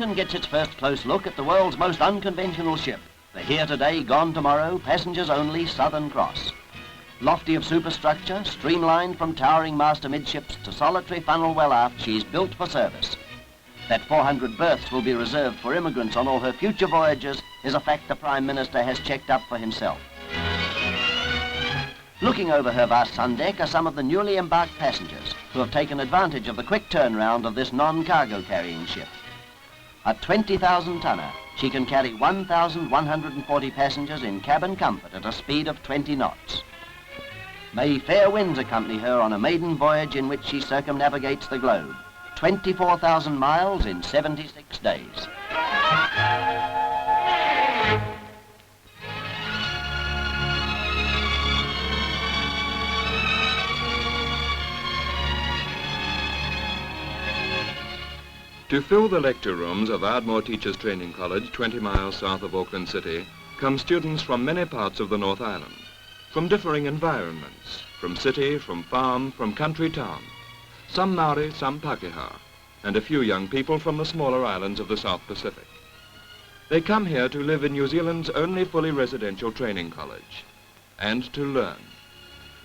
Wellington gets its first close look at the world's most unconventional ship, the here today, gone tomorrow, passengers only Southern Cross. Lofty of superstructure, streamlined from towering mast amidships to solitary funnel well aft, she's built for service. That 400 berths will be reserved for immigrants on all her future voyages is a fact the Prime Minister has checked up for himself. Looking over her vast sun deck are some of the newly embarked passengers who have taken advantage of the quick turnaround of this non-cargo carrying ship. A 20,000 tonner, she can carry 1,140 passengers in cabin comfort at a speed of 20 knots. May fair winds accompany her on a maiden voyage in which she circumnavigates the globe. 24,000 miles in 76 days. To fill the lecture rooms of ARDMORE Teachers Training College, 20 miles south of Auckland City, come students from many parts of the North Island, from differing environments, from city, from farm, from country town. Some Maori, some Pakeha, and a few young people from the smaller islands of the South Pacific. They come here to live in New Zealand's only fully residential training college, and to learn.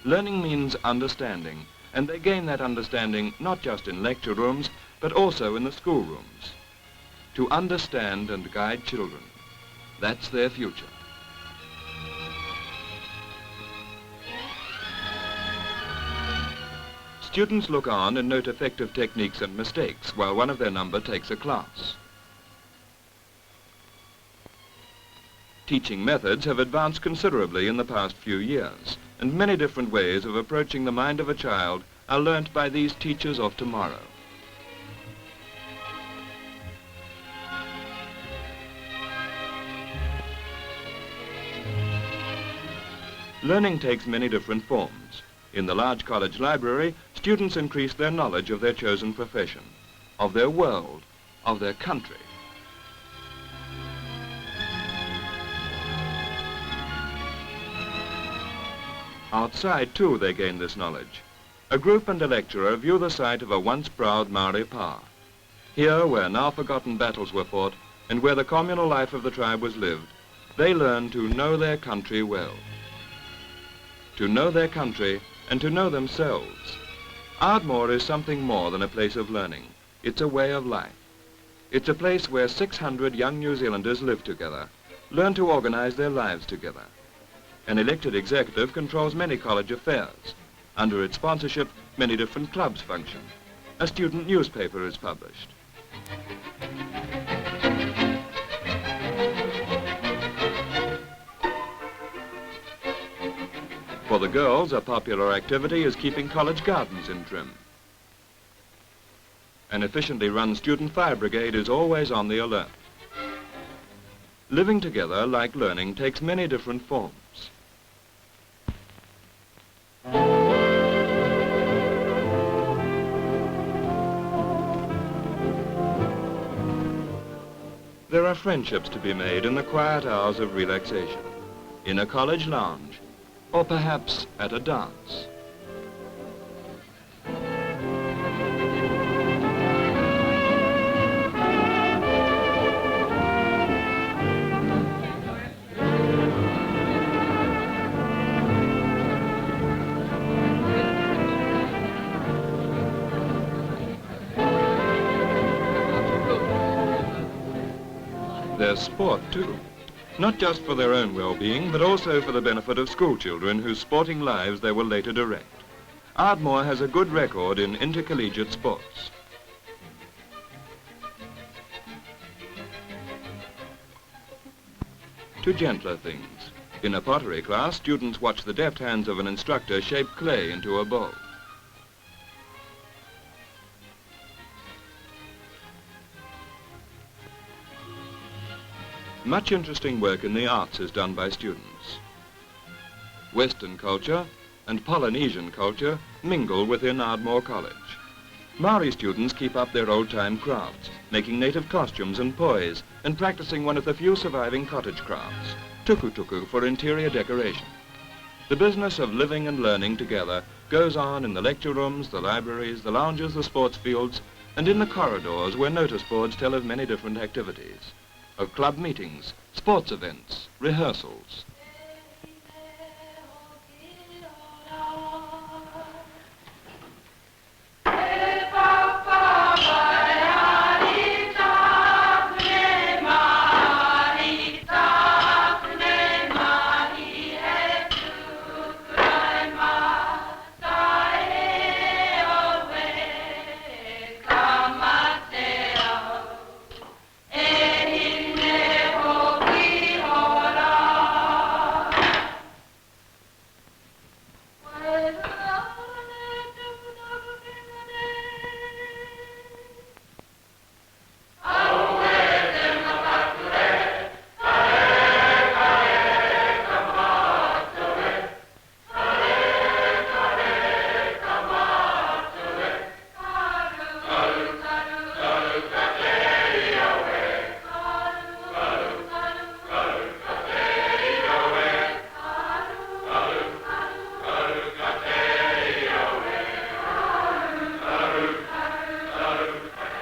Learning means understanding, and they gain that understanding not just in lecture rooms, but also in the schoolrooms. To understand and guide children, that's their future. Students look on and note effective techniques and mistakes while one of their number takes a class. Teaching methods have advanced considerably in the past few years, and many different ways of approaching the mind of a child are learnt by these teachers of tomorrow. Learning takes many different forms. In the large college library, students increase their knowledge of their chosen profession, of their world, of their country. Outside, too, they gain this knowledge. A group and a lecturer view the site of a once proud Maori pa. Here, where now forgotten battles were fought, and where the communal life of the tribe was lived, they learn to know their country well. To know their country and to know themselves. ARDMORE is something more than a place of learning. It's a way of life. It's a place where 600 young New Zealanders live together, learn to organize their lives together. An elected executive controls many college affairs. Under its sponsorship, many different clubs function. A student newspaper is published. For the girls, a popular activity is keeping college gardens in trim. An efficiently run student fire brigade is always on the alert. Living together, like learning, takes many different forms. There are friendships to be made in the quiet hours of relaxation, in a college lounge, or perhaps at a dance. There's sport, too. Not just for their own well-being, but also for the benefit of school children whose sporting lives they will later direct. ARDMORE has a good record in intercollegiate sports. To gentler things. In a pottery class, students watch the deft hands of an instructor shape clay into a bowl. Much interesting work in the arts is done by students. Western culture and Polynesian culture mingle within ARDMORE College. Maori students keep up their old-time crafts, making native costumes and pois, and practicing one of the few surviving cottage crafts, tuku-tuku for interior decoration. The business of living and learning together goes on in the lecture rooms, the libraries, the lounges, the sports fields, and in the corridors where notice boards tell of many different activities, of club meetings, sports events, rehearsals.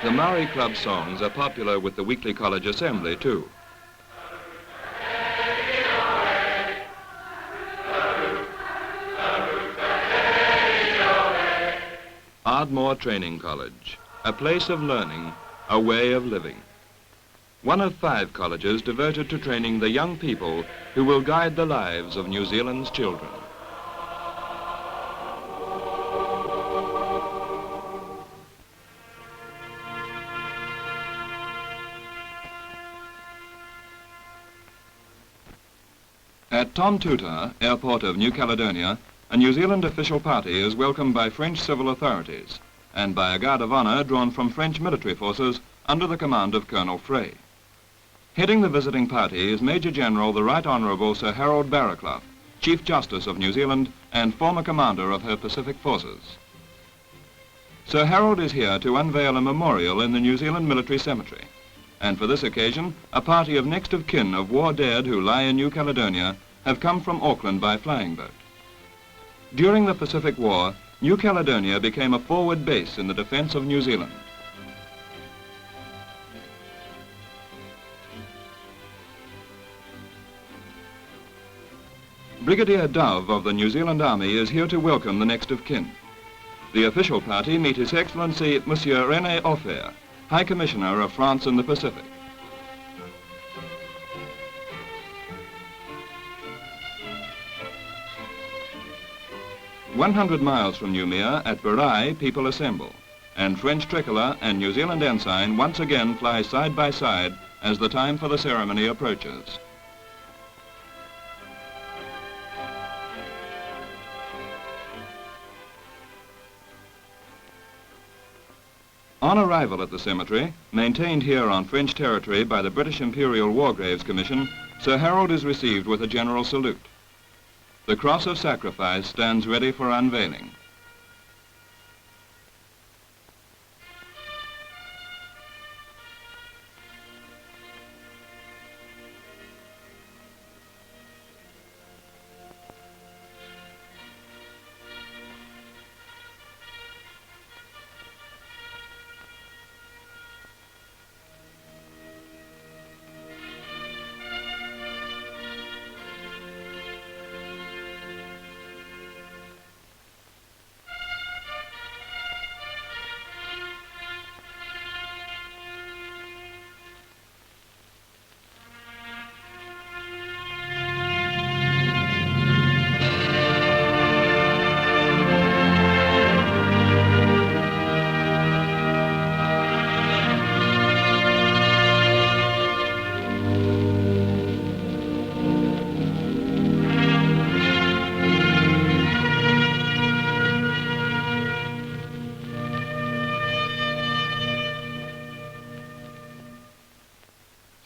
The Maori Club songs are popular with the weekly college assembly too. ARDMORE Training College, a place of learning, a way of living. One of 5 colleges devoted to training the young people who will guide the lives of New Zealand's children. At Tom Tuta, airport of New Caledonia, a New Zealand official party is welcomed by French civil authorities and by a guard of honour drawn from French military forces under the command of Colonel Frey. Heading the visiting party is Major General the Right Honourable Sir Harold Barrowclough, Chief Justice of New Zealand and former commander of her Pacific forces. Sir Harold is here to unveil a memorial in the New Zealand Military Cemetery, and for this occasion a party of next of kin of war dead who lie in New Caledonia have come from Auckland by flying boat. During the Pacific War, New Caledonia became a forward base in the defence of New Zealand. Brigadier Dove of the New Zealand Army is here to welcome the next of kin. The official party meet His Excellency Monsieur René Offer, High Commissioner of France in the Pacific. "100 miles from Noumea at Bourail, people assemble, and French tricolour and New Zealand ensign once again fly side by side as the time for the ceremony approaches. On arrival at the cemetery, maintained here on French territory by the British Imperial War Graves Commission, Sir Harold is received with a general salute. The cross of sacrifice stands ready for unveiling.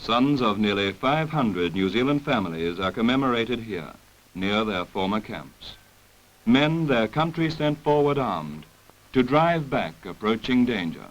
Sons of nearly 500 New Zealand families are commemorated here, near their former camps. Men their country sent forward armed to drive back approaching danger.